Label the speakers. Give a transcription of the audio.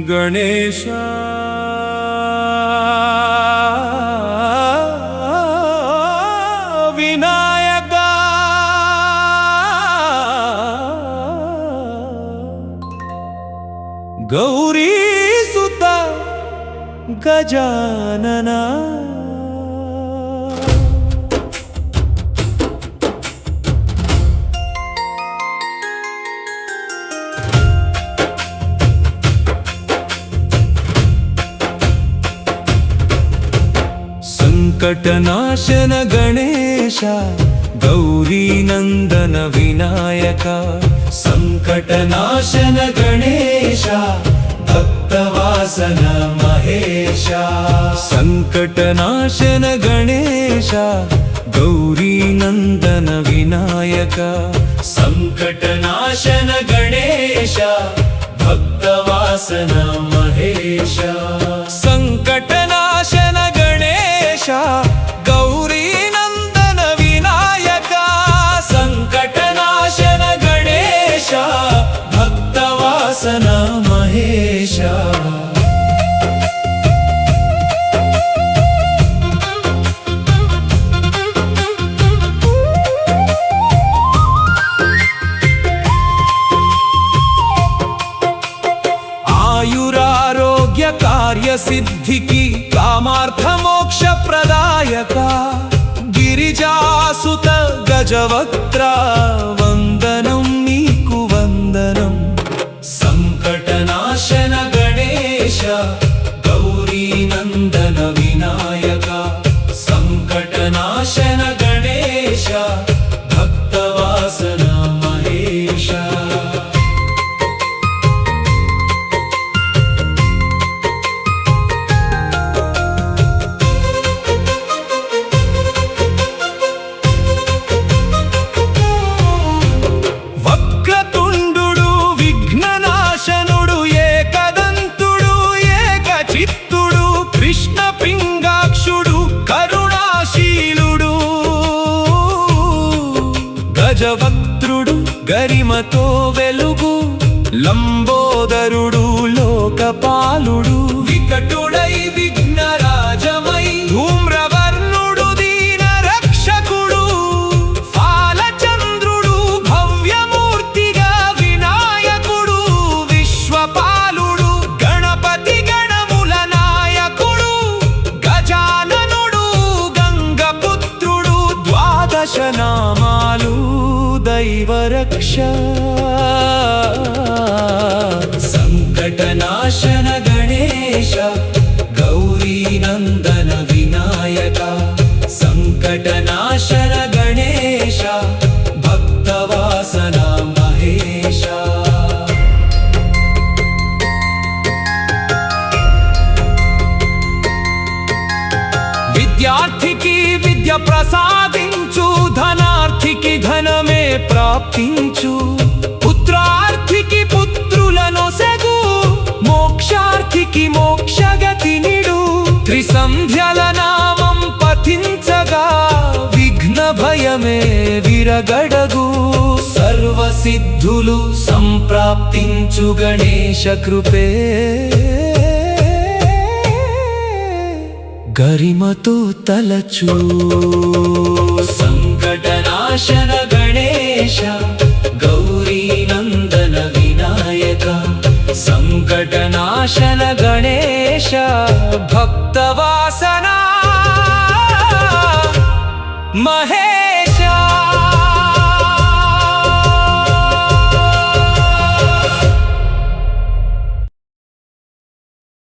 Speaker 1: ಗಣೇಶ ವಿನಾಯಕ ಗೌರಿ ಸುತ ಗಜಾನನ ಸಂಕಟನಾಶನ ಗಣೇಶ ಗೌರಿ ನಂದನ ವಿನಾಯಕ ಸಂಕಟನಾಶನ ಗಣೇಶ ಭಕ್ತವಾಸನ ಮಹೇಶ ಸಂಕಟನಾಶನ ಗಣೇಶ ಗೌರಿ ನಂದನ ವಿನಾಯಕ ಸಂಕಟನಾಶನ ಗಣೇಶ ಭಕ್ತವಾಸನ ಮಹೇಶ ಸಂಕಟನಾಶನ ಗಣೇಶ ಗೌರಿ ನಂದನ ವಿನಾಯಕ ಸಂಕಟನಾಶನ ಗಣೇಶ ಭಕ್ತವಾಸನ ಮಹೇಶ आयुरारोग्य कार्य सिद्धि की कामार्थ मोक्ष प्रदायक गिरिजासुत गजवक्त्र वंदनम नीकु वंदनम संकटनाशन गणेश गौरी नंदन विनायक संकटनाशन गणेश भक्तवासन महेश కృష్ణ పింగాక్షుడు కరుణాశీలుడు గజవక్త్రుడు గరిమతో వెలుగు లంబోదరుడు లోకపాలుడు వికటుడై విఘ్నరాజమై ధూమ్రవర్ణుడు దీన రక్షకుడు ఫాలచంద్రుడు భవ్యమూర్తిగా వినాయకుడు విశ్వపాలుడు గణపతి నామాలు దైవరక్ష సంకటనాశన గణేశ గౌరీ నందన వినాయక సంకటనాశన గణేశ భక్తవాసన మహేశ విద్యార్థికి విద్య ప్రసాదించు ధనార్థికి ధనమే ప్రాప్తించు పుత్రార్థికి పుత్రులనొసగు మోక్షార్థికి మోక్షగతి నిడు త్రిసంధ్యల నామం పఠించగా విఘ్న భయమే విరగడగు సర్వసిద్ధులు సంప్రాప్తించు గణేశ కృపే గరిమతో తలచు సంకటనాశన గణేశ గౌరీ నందన వినాయక సంకటనాశన గణేశ భక్తవాసన మహేశ